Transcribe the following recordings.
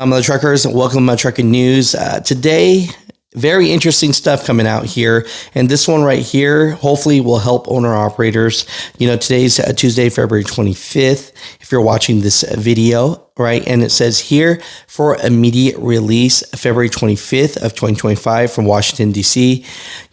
Mutha Truckers, welcome to Trucking News. Today, very interesting stuff coming out here. And this one right here, hopefully will help owner operators. You know, today's Tuesday, February 25th, if you're watching this video, right? And it says here for immediate release, February 25th of 2025 from Washington, D.C.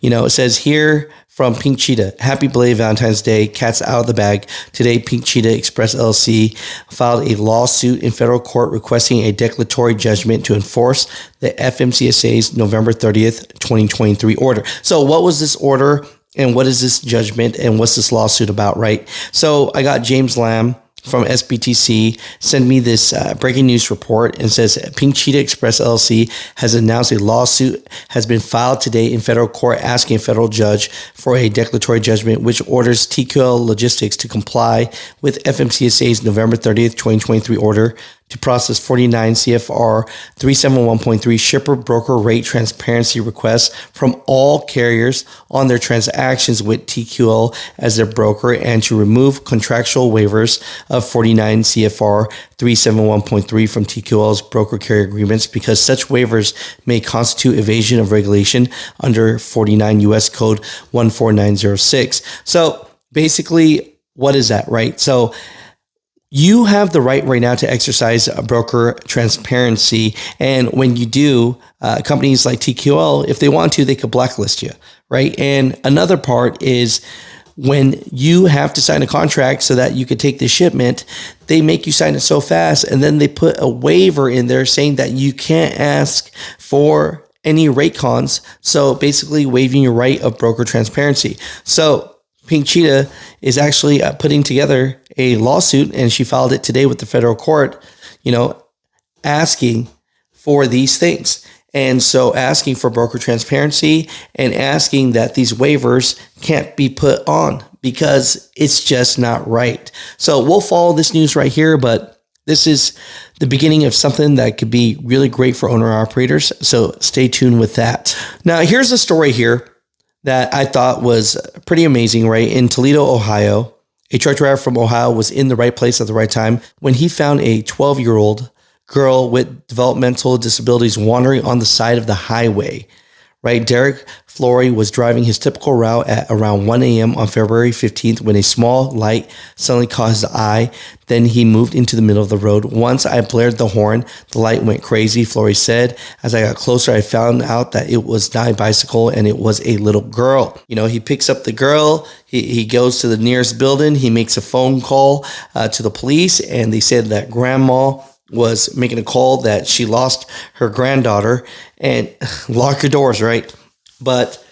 You know, it says here from Pink Cheetah, happy belated Valentine's Day, cat's out of the bag. Today, Pink Cheetah Express LLC filed a lawsuit in federal court requesting a declaratory judgment to enforce the FMCSA's November 30th, 2023 order. So what was this order and what is this judgment and what's this lawsuit about, right? So I got James Lamb from SBTC send me this breaking news report and says Pink Cheetah Express LLC has announced a lawsuit has been filed today in federal court asking a federal judge for a declaratory judgment which orders TQL Logistics to comply with FMCSA's November 30th, 2023 order to process 49 CFR 371.3 shipper broker rate transparency requests from all carriers on their transactions with TQL as their broker and to remove contractual waivers of 49 CFR 371.3 from TQL's broker carrier agreements because such waivers may constitute evasion of regulation under 49 U.S. Code 14906. So basically, what is that, right? So you have the right now to exercise a broker transparency. And when you do, companies like TQL, if they want to, they could blacklist you, right? And another part is when you have to sign a contract so that you could take the shipment, they make you sign it so fast. And then they put a waiver in there saying that you can't ask for any rate cons. So basically waiving your right of broker transparency. So Pink Cheetah is actually putting together a lawsuit, and she filed it today with the federal court, you know, asking for these things. And so asking for broker transparency and asking that these waivers can't be put on because it's just not right. So we'll follow this news right here, but this is the beginning of something that could be really great for owner operators. So stay tuned with that. Now, here's a story here that I thought was pretty amazing, right? In Toledo, Ohio, a truck driver from Ohio was in the right place at the right time when he found a 12-year-old girl with developmental disabilities wandering on the side of the highway, right? Derek Flory was driving his typical route at around 1 a.m. on February 15th when a small light suddenly caught his eye. Then he moved into the middle of the road. Once I blared the horn, the light went crazy, Flory said. As I got closer, I found out that it was not a bicycle and it was a little girl. You know, he picks up the girl. He goes to the nearest building. He makes a phone call to the police, and they said that grandma was making a call that she lost her granddaughter and lock your doors, right? But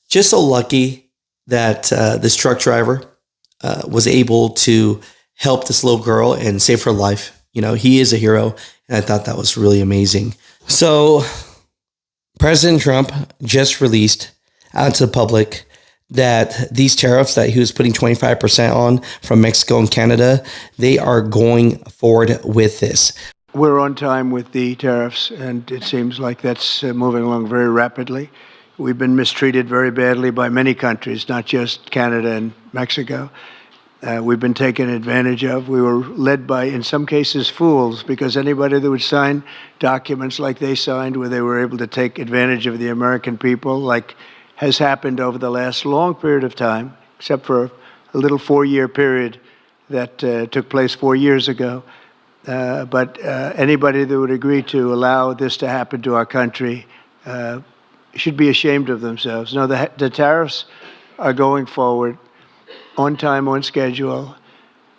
just so lucky that this truck driver was able to help this little girl and save her life. You know, he is a hero, and I thought that was really amazing. So President Trump just released out to the public that these tariffs that he was putting 25% on from Mexico and Canada, they are going forward with this. We're on time with the tariffs, and it seems like that's moving along very rapidly. We've been mistreated very badly by many countries, not just Canada and Mexico. We've been taken advantage of. We were led by, in some cases, fools, because anybody that would sign documents like they signed where they were able to take advantage of the American people, like has happened over the last long period of time, except for a little 4-year period that took place 4 years ago. But anybody that would agree to allow this to happen to our country should be ashamed of themselves. No, the tariffs are going forward on time, on schedule.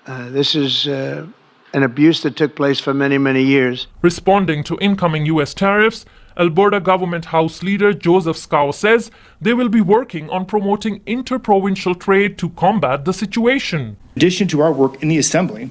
This is an abuse that took place for many, many years. Responding to incoming U.S. tariffs, Alberta Government House Leader Joseph Scow says they will be working on promoting interprovincial trade to combat the situation. In addition to our work in the Assembly,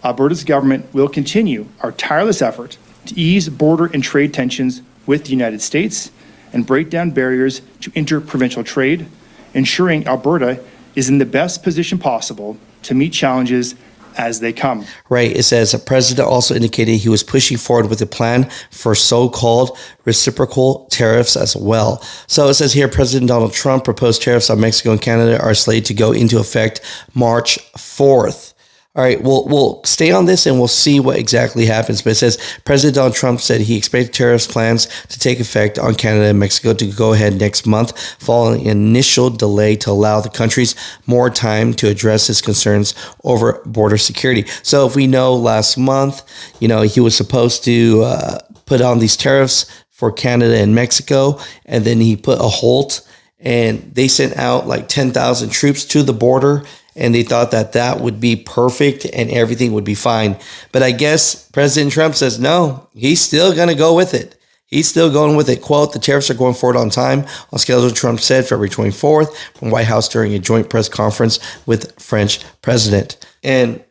Alberta's government will continue our tireless effort to ease border and trade tensions with the United States and break down barriers to interprovincial trade, ensuring Alberta is in the best position possible to meet challenges as they come. Right. It says the president also indicated he was pushing forward with a plan for so-called reciprocal tariffs as well. So it says here, President Donald Trump proposed tariffs on Mexico and Canada are slated to go into effect March 4th. All right, we'll stay on this and we'll see what exactly happens. But it says President Donald Trump said he expected tariffs plans to take effect on Canada and Mexico to go ahead next month, following an initial delay to allow the countries more time to address his concerns over border security. So if we know last month, he was supposed to put on these tariffs for Canada and Mexico, and then he put a halt, and they sent out like 10,000 troops to the border. And they thought that would be perfect and everything would be fine. But I guess President Trump says, no, he's still going to go with it. He's still going with it. Quote, the tariffs are going forward on time, on schedule, Trump said February 24th from White House during a joint press conference with French president. And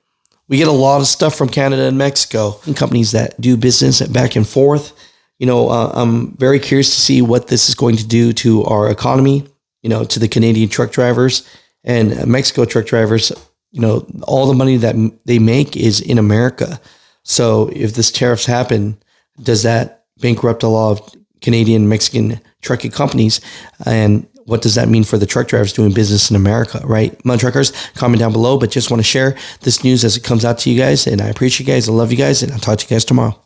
we get a lot of stuff from Canada and Mexico and companies that do business back and forth. I'm very curious to see what this is going to do to our economy, to the Canadian truck drivers. And Mexico truck drivers, all the money that they make is in America. So if this tariffs happen, does that bankrupt a lot of Canadian, Mexican trucking companies? And what does that mean for the truck drivers doing business in America, right? Mutha Truckers, comment down below, but just want to share this news as it comes out to you guys. And I appreciate you guys. I love you guys. And I'll talk to you guys tomorrow.